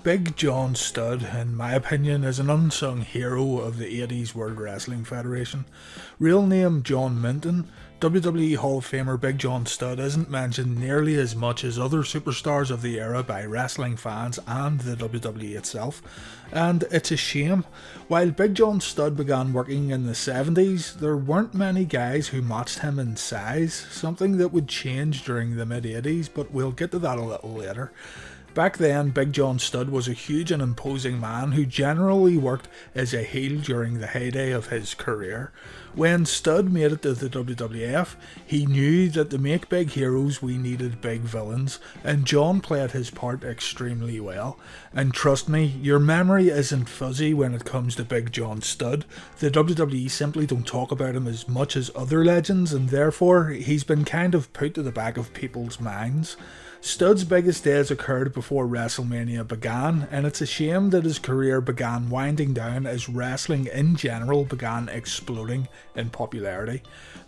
Big John Studd, in my opinion, is an unsung hero of the 80s World Wrestling Federation. Real name John Minton, WWE Hall of Famer Big John Studd isn't mentioned nearly as much as other superstars of the era by wrestling fans and the WWE itself, and it's a shame. While Big John Studd began working in the 70s, there weren't many guys who matched him in size, something that would change during the mid-80s, but we'll get to that a little later. Back then, Big John Studd was a huge and imposing man who generally worked as a heel during the heyday of his career. When Studd made it to the WWF, he knew that to make big heroes we needed big villains, and John played his part extremely well. And trust me, your memory isn't fuzzy when it comes to Big John Studd. The WWE simply don't talk about him as much as other legends, and therefore he's been kind of put to the back of people's minds. Studd's biggest days occurred before WrestleMania began, and it's a shame that his career began winding down as wrestling in general began exploding in popularity.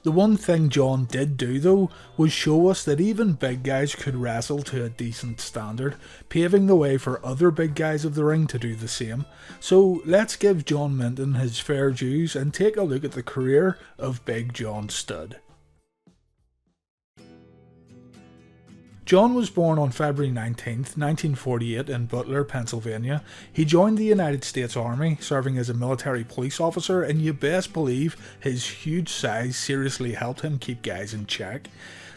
The one thing John did do though was show us that even big guys could wrestle to a decent standard, paving the way for other big guys of the ring to do the same. So let's give John Minton his fair dues and take a look at the career of Big John Studd. John was born on February 19th, 1948 in Butler, Pennsylvania. He joined the United States Army, serving as a military police officer, and you best believe his huge size seriously helped him keep guys in check.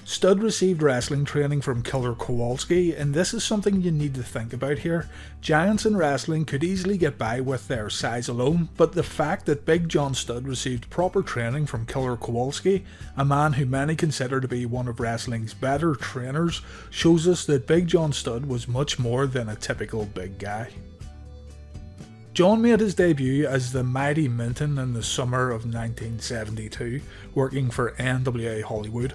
Studd received wrestling training from Killer Kowalski, and this is something you need to think about here. Giants in wrestling could easily get by with their size alone, but the fact that Big John Studd received proper training from Killer Kowalski, a man who many consider to be one of wrestling's better trainers, shows us that Big John Studd was much more than a typical big guy. John made his debut as the Mighty Minton in the summer of 1972, working for NWA Hollywood.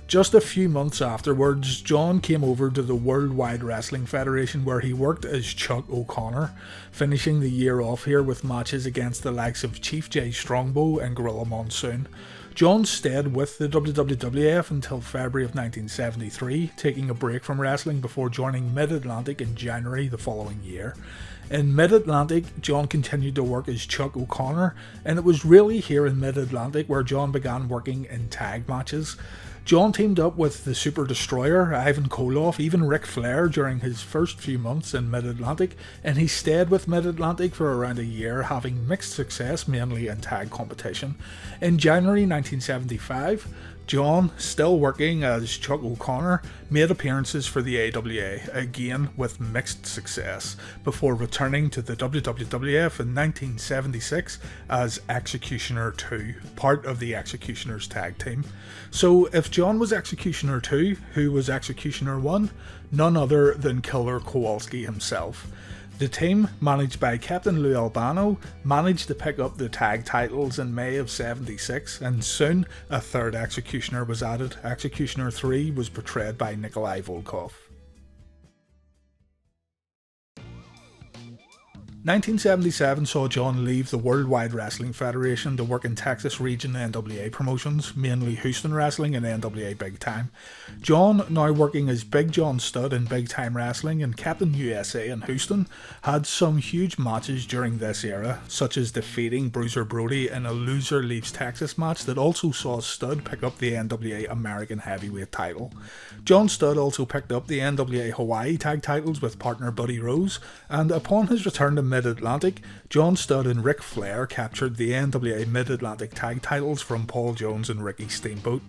Just a few months afterwards, John came over to the Worldwide Wrestling Federation where he worked as Chuck O'Connor, finishing the year off here with matches against the likes of Chief Jay Strongbow and Gorilla Monsoon. John stayed with the WWF until February of 1973, taking a break from wrestling before joining Mid-Atlantic in January the following year. In Mid-Atlantic, John continued to work as Chuck O'Connor, and it was really here in Mid-Atlantic where John began working in tag matches. John teamed up with the Super Destroyer, Ivan Koloff, even Ric Flair during his first few months in Mid-Atlantic, and he stayed with Mid-Atlantic for around a year, having mixed success mainly in tag competition. In January 1975, John, still working as Chuck O'Connor, made appearances for the AWA, again with mixed success, before returning to the WWF in 1976 as Executioner 2, part of the Executioners tag team. So if John was Executioner 2, who was Executioner 1? None other than Killer Kowalski himself. The team, managed by Captain Lou Albano, managed to pick up the tag titles in May of '76, and soon a third Executioner was added. Executioner 3 was portrayed by Nikolai Volkov. 1977 saw John leave the Worldwide Wrestling Federation to work in Texas region NWA promotions, mainly Houston Wrestling and NWA Big Time. John, now working as Big John Studd in Big Time Wrestling and Captain USA in Houston, had some huge matches during this era, such as defeating Bruiser Brody in a Loser Leaves Texas match that also saw Studd pick up the NWA American Heavyweight title. John Studd also picked up the NWA Hawaii tag titles with partner Buddy Rose, and upon his return to Mid-Atlantic, John Studd and Ric Flair captured the NWA Mid-Atlantic tag titles from Paul Jones and Ricky Steamboat.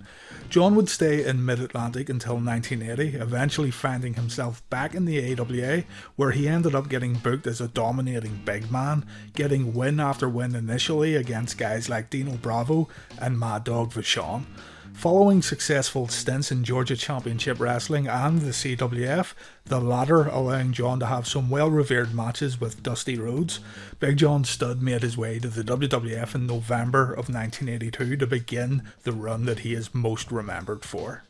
John would stay in Mid-Atlantic until 1980, eventually finding himself back in the AWA, where he ended up getting booked as a dominating big man, getting win after win initially against guys like Dino Bravo and Mad Dog Vachon. Following successful stints in Georgia Championship Wrestling and the CWF, the latter allowing John to have some well-revered matches with Dusty Rhodes, Big John Studd made his way to the WWF in November of 1982 to begin the run that he is most remembered for.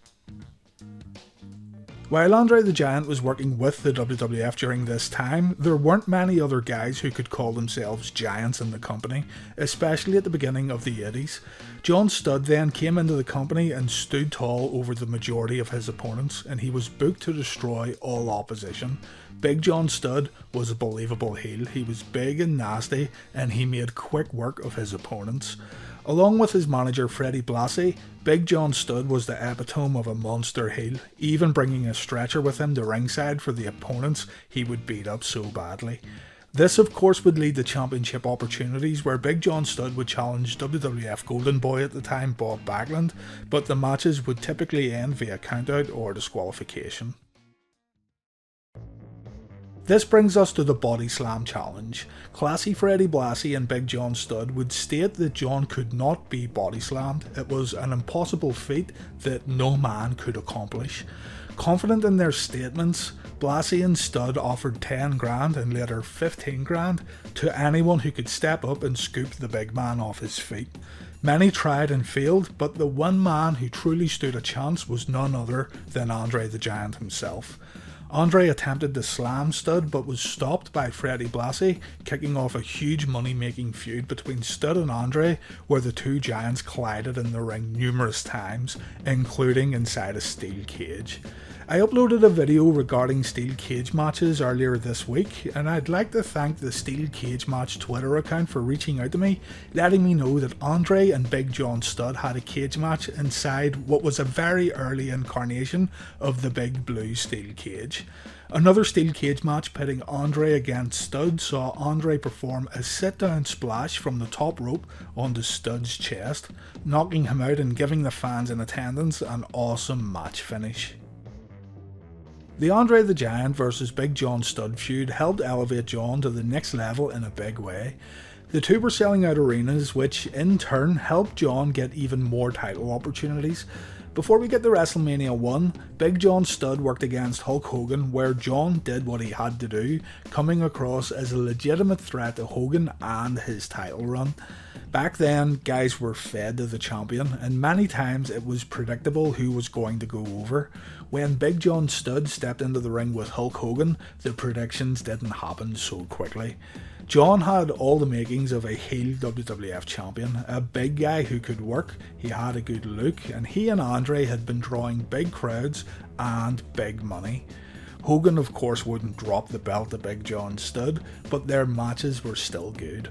While Andre the Giant was working with the WWF during this time, there weren't many other guys who could call themselves giants in the company, especially at the beginning of the 80s. John Studd then came into the company and stood tall over the majority of his opponents, and he was booked to destroy all opposition. Big John Studd was a believable heel. He was big and nasty, and he made quick work of his opponents. Along with his manager Freddie Blassie, Big John Studd was the epitome of a monster heel, even bringing a stretcher with him to ringside for the opponents he would beat up so badly. This of course would lead to championship opportunities where Big John Studd would challenge WWF Golden Boy at the time, Bob Backlund, but the matches would typically end via countout or disqualification. This brings us to the Bodyslam challenge. Classy Freddie Blassie and Big John Studd would state that John could not be bodyslammed. It was an impossible feat that no man could accomplish. Confident in their statements, Blassie and Studd offered 10 grand and later 15 grand to anyone who could step up and scoop the big man off his feet. Many tried and failed, but the one man who truly stood a chance was none other than Andre the Giant himself. Andre attempted to slam Studd but was stopped by Freddie Blassie, kicking off a huge money-making feud between Studd and Andre where the two giants collided in the ring numerous times, including inside a steel cage. I uploaded a video regarding steel cage matches earlier this week, and I'd like to thank the Steel Cage Match Twitter account for reaching out to me, letting me know that Andre and Big John Studd had a cage match inside what was a very early incarnation of the big blue steel cage. Another steel cage match pitting Andre against Studd saw Andre perform a sit-down splash from the top rope onto Studd's chest, knocking him out and giving the fans in attendance an awesome match finish. The Andre the Giant vs Big John Studd feud helped elevate John to the next level in a big way. The two were selling out arenas, which in turn helped John get even more title opportunities. Before we get to WrestleMania 1, Big John Studd worked against Hulk Hogan, where John did what he had to do, coming across as a legitimate threat to Hogan and his title run. Back then, guys were fed to the champion, and many times it was predictable who was going to go over. When Big John Studd stepped into the ring with Hulk Hogan, the predictions didn't happen so quickly. John had all the makings of a heel WWF champion, a big guy who could work, he had a good look, and he and Andre had been drawing big crowds and big money. Hogan of course wouldn't drop the belt to Big John Studd, but their matches were still good.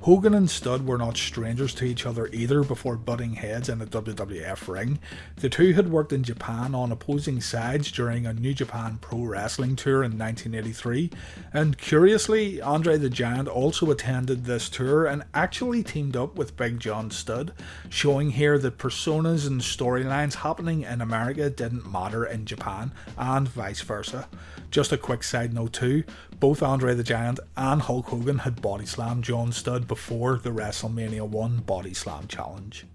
Hogan and Studd were not strangers to each other either before butting heads in a WWF ring. The two had worked in Japan on opposing sides during a New Japan Pro Wrestling tour in 1983, and curiously, Andre the Giant also attended this tour and actually teamed up with Big John Studd, showing here that personas and storylines happening in America didn't matter in Japan, and vice versa. Just a quick side note too, both Andre the Giant and Hulk Hogan had bodyslammed John Studd before the WrestleMania 1 Bodyslam challenge.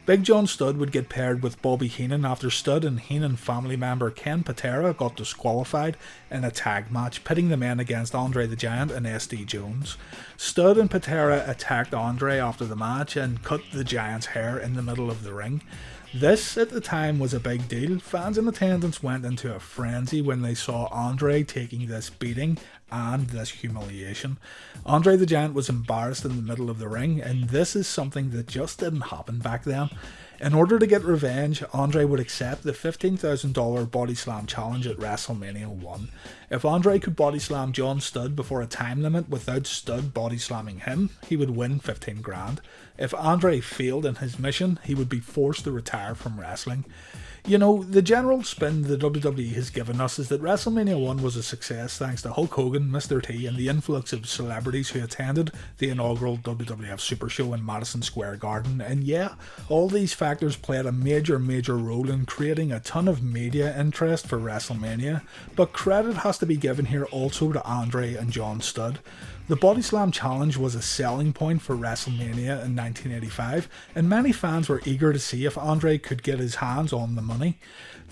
Big John Studd would get paired with Bobby Heenan after Studd and Heenan family member Ken Patera got disqualified in a tag match, pitting the men against Andre the Giant and SD Jones. Studd and Patera attacked Andre after the match and cut the Giant's hair in the middle of the ring. This, at the time, was a big deal. Fans in attendance went into a frenzy when they saw Andre taking this beating and this humiliation. Andre the Giant was embarrassed in the middle of the ring, and this is something that just didn't happen back then. In order to get revenge, Andre would accept the $15,000 Bodyslam challenge at WrestleMania 1. If Andre could bodyslam John Studd before a time limit without Studd bodyslamming him, he would win 15 grand. If Andre failed in his mission, he would be forced to retire from wrestling. You know, the general spin the WWE has given us is that WrestleMania 1 was a success thanks to Hulk Hogan, Mr. T, and the influx of celebrities who attended the inaugural WWF Super Show in Madison Square Garden. And yeah, all these factors played a major role in creating a ton of media interest for WrestleMania, but credit has to be given here also to Andre and John Studd. The Bodyslam challenge was a selling point for WrestleMania in 1985, and many fans were eager to see if Andre could get his hands on the money.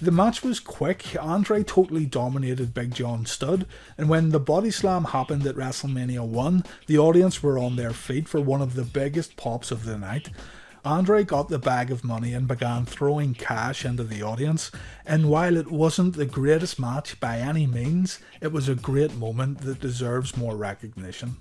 The match was quick, Andre totally dominated Big John Studd, and when the Bodyslam happened at WrestleMania 1, the audience were on their feet for one of the biggest pops of the night. Andre got the bag of money and began throwing cash into the audience, and while it wasn't the greatest match by any means, it was a great moment that deserves more recognition.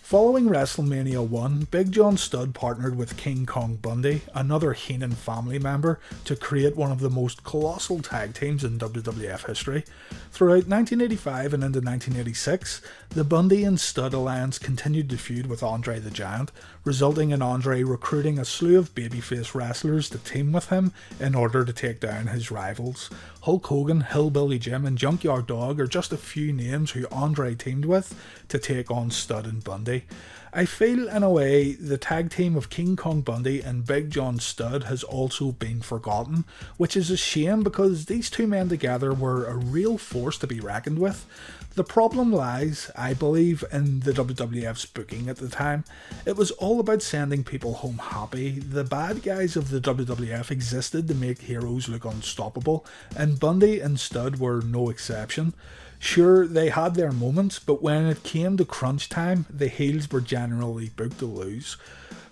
Following WrestleMania 1, Big John Studd partnered with King Kong Bundy, another Heenan family member, to create one of the most colossal tag teams in WWF history. Throughout 1985 and into 1986, the Bundy and Studd alliance continued to feud with Andre the Giant, resulting in Andre recruiting a slew of babyface wrestlers to team with him in order to take down his rivals. Hulk Hogan, Hillbilly Jim and Junkyard Dog are just a few names who Andre teamed with to take on Studd and Bundy. I feel, in a way, the tag team of King Kong Bundy and Big John Studd has also been forgotten, which is a shame because these two men together were a real force to be reckoned with. The problem lies, I believe, in the WWF's booking at the time. It was all about sending people home happy. The bad guys of the WWF existed to make heroes look unstoppable, and Bundy and Studd were no exception. Sure, they had their moments, but when it came to crunch time, the heels were generally booked to lose.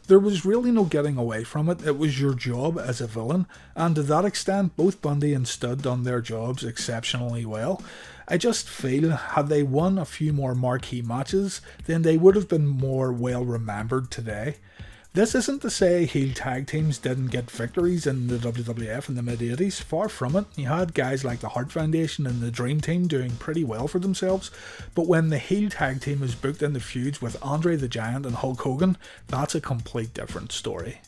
There was really no getting away from it. It was your job as a villain, and to that extent, both Bundy and Studd done their jobs exceptionally well. I just feel, had they won a few more marquee matches, then they would have been more well remembered today. This isn't to say heel tag teams didn't get victories in the WWF in the mid-80s, far from it. You had guys like the Hart Foundation and the Dream Team doing pretty well for themselves, but when the heel tag team is booked into feuds with Andre the Giant and Hulk Hogan, that's a complete different story.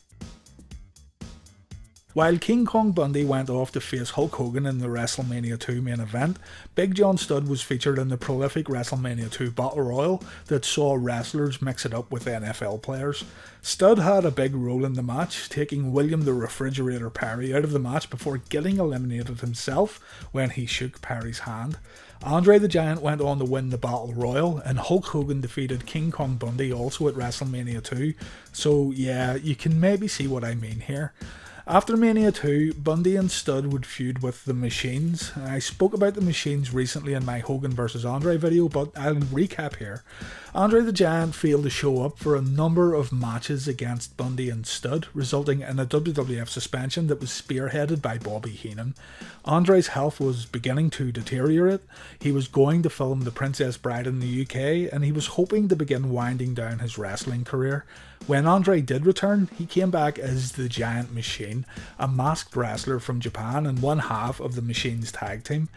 While King Kong Bundy went off to face Hulk Hogan in the WrestleMania 2 main event, Big John Studd was featured in the prolific WrestleMania 2 Battle Royal that saw wrestlers mix it up with NFL players. Studd had a big role in the match, taking William the Refrigerator Perry out of the match before getting eliminated himself when he shook Perry's hand. Andre the Giant went on to win the Battle Royal, and Hulk Hogan defeated King Kong Bundy also at WrestleMania 2, so yeah, you can maybe see what I mean here. After Mania 2, Bundy and Studd would feud with the Machines. I spoke about the Machines recently in my Hogan vs Andre video, but I'll recap here. Andre the Giant failed to show up for a number of matches against Bundy and Studd, resulting in a WWF suspension that was spearheaded by Bobby Heenan. Andre's health was beginning to deteriorate. He was going to film The Princess Bride in the UK, and he was hoping to begin winding down his wrestling career. When Andre did return, he came back as the Giant Machine, a masked wrestler from Japan and one half of the Machine's tag team.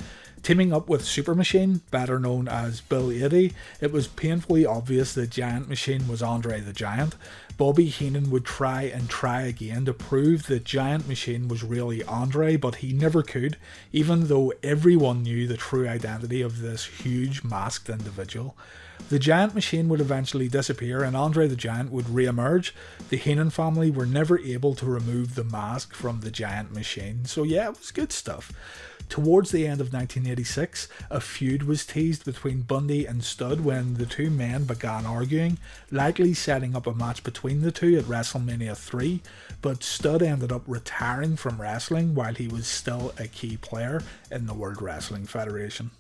Teaming up with Super Machine, better known as Bill 80, it was painfully obvious that Giant Machine was Andre the Giant. Bobby Heenan would try and try again to prove that Giant Machine was really Andre, but he never could, even though everyone knew the true identity of this huge masked individual. The Giant Machine would eventually disappear and Andre the Giant would re-emerge. The Heenan family were never able to remove the mask from the Giant Machine, so yeah, it was good stuff. Towards the end of 1986, a feud was teased between Bundy and Studd when the two men began arguing, likely setting up a match between the two at WrestleMania 3, but Studd ended up retiring from wrestling while he was still a key player in the World Wrestling Federation.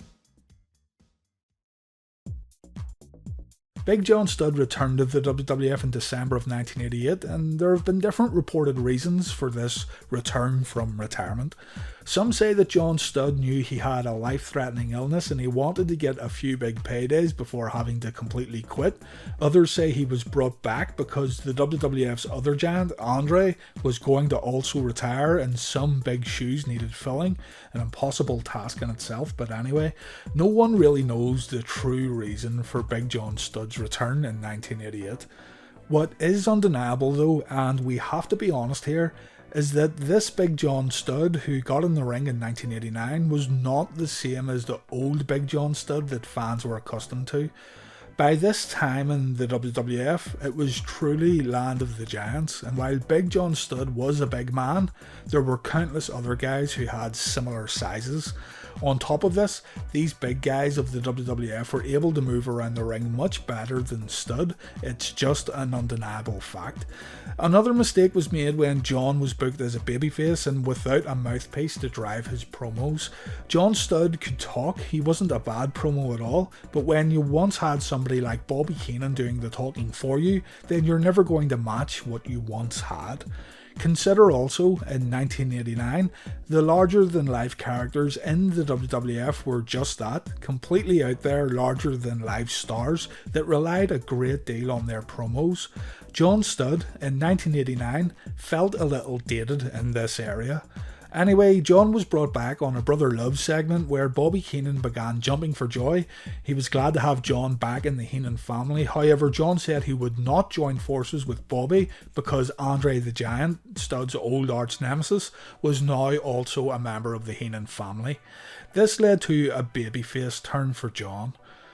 Big John Studd returned to the WWF in December of 1988, and there have been different reported reasons for this return from retirement. Some say that John Studd knew he had a life-threatening illness and he wanted to get a few big paydays before having to completely quit. Others say he was brought back because the WWF's other giant, Andre, was going to also retire and some big shoes needed filling, an impossible task in itself, but anyway, no one really knows the true reason for Big John Studd's return in 1988. What is undeniable though, and we have to be honest here, is that this Big John Studd who got in the ring in 1989 was not the same as the old Big John Studd that fans were accustomed to. By this time in the WWF, it was truly land of the giants, and while Big John Studd was a big man, there were countless other guys who had similar sizes. On top of this, these big guys of the WWF were able to move around the ring much better than Studd. It's just an undeniable fact. Another mistake was made when John was booked as a babyface and without a mouthpiece to drive his promos. John Studd could talk, he wasn't a bad promo at all, but when you once had somebody like Bobby Heenan doing the talking for you, then you're never going to match what you once had. Consider also, in 1989, the larger-than-life characters in the WWF were just that, completely out there, larger-than-life stars that relied a great deal on their promos. John Studd, in 1989, felt a little dated in this area. Anyway, John was brought back on a Brother Love segment where Bobby Heenan began jumping for joy. He was glad to have John back in the Heenan family. However, John said he would not join forces with Bobby because Andre the Giant, Studd's old arch nemesis, was now also a member of the Heenan family. This led to a babyface turn for John.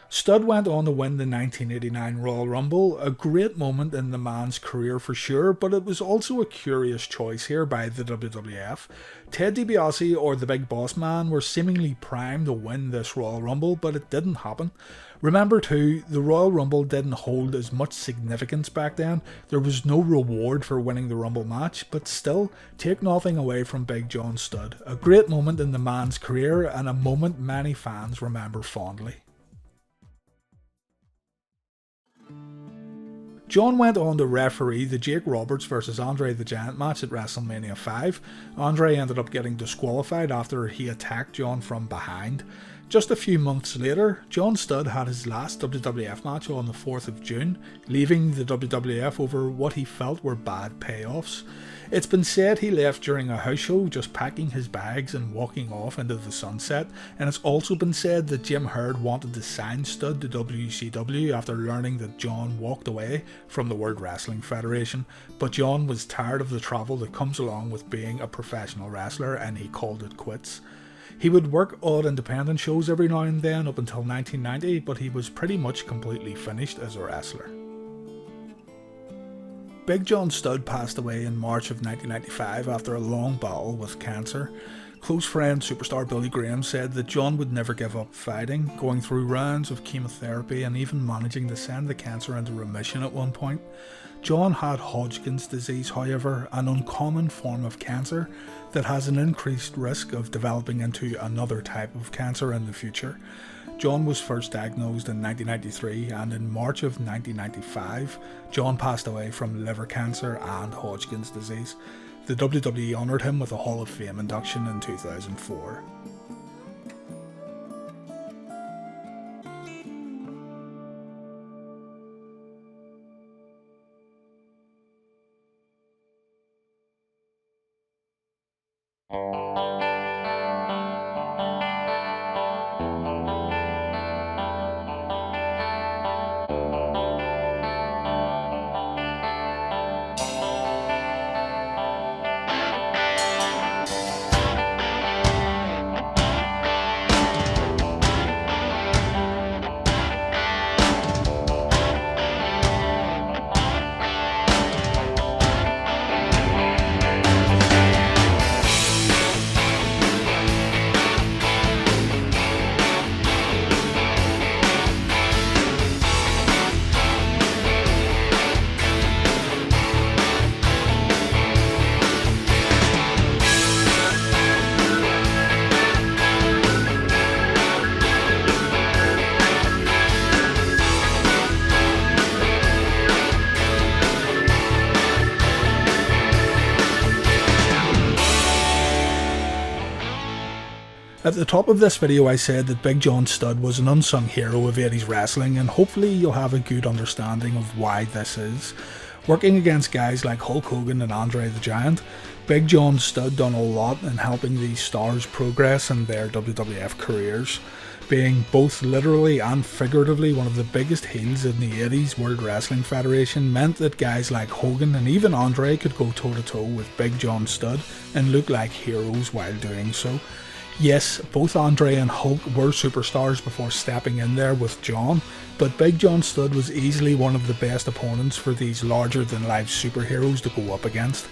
Studd went on to win the 1989 Royal Rumble, a great moment in the man's career for sure, but it was also a curious choice here by the WWF. Ted DiBiase or the Big Boss Man were seemingly primed to win this Royal Rumble, but it didn't happen. Remember too, the Royal Rumble didn't hold as much significance back then. There was no reward for winning the Rumble match, but still, take nothing away from Big John Studd. A great moment in the man's career and a moment many fans remember fondly. John went on to referee the Jake Roberts vs Andre the Giant match at WrestleMania 5. Andre ended up getting disqualified after he attacked John from behind. Just a few months later, John Studd had his last WWF match on the 4th of June, leaving the WWF over what he felt were bad payoffs. It's been said he left during a house show, just packing his bags and walking off into the sunset, and it's also been said that Jim Herd wanted to sign Studd to WCW after learning that John walked away from the World Wrestling Federation, but John was tired of the travel that comes along with being a professional wrestler and he called it quits. He would work odd independent shows every now and then up until 1990, but he was pretty much completely finished as a wrestler. Big John Studd passed away in March of 1995 after a long battle with cancer. Close friend superstar Billy Graham said that John would never give up fighting, going through rounds of chemotherapy and even managing to send the cancer into remission at one point. John had Hodgkin's disease, however, an uncommon form of cancer that has an increased risk of developing into another type of cancer in the future. John was first diagnosed in 1993 and in March of 1995, John passed away from liver cancer and Hodgkin's disease. The WWE honoured him with a Hall of Fame induction in 2004. At the top of this video I said that Big John Studd was an unsung hero of 80s wrestling, and hopefully you'll have a good understanding of why this is. Working against guys like Hulk Hogan and Andre the Giant, Big John Studd done a lot in helping these stars progress in their WWF careers, being both literally and figuratively one of the biggest heels in the 80s World Wrestling Federation meant that guys like Hogan and even Andre could go toe to toe with Big John Studd and look like heroes while doing so. Yes, both Andre and Hulk were superstars before stepping in there with John, but Big John Studd was easily one of the best opponents for these larger-than-life superheroes to go up against.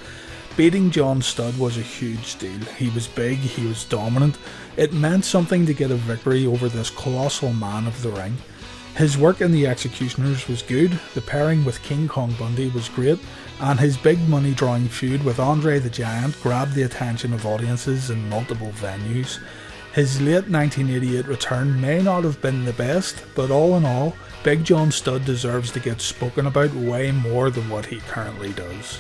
Beating John Studd was a huge deal. He was big, he was dominant. It meant something to get a victory over this colossal man of the ring. His work in the Executioners was good, the pairing with King Kong Bundy was great, and his big money drawing feud with Andre the Giant grabbed the attention of audiences in multiple venues. His late 1988 return may not have been the best, but all in all, Big John Studd deserves to get spoken about way more than what he currently does.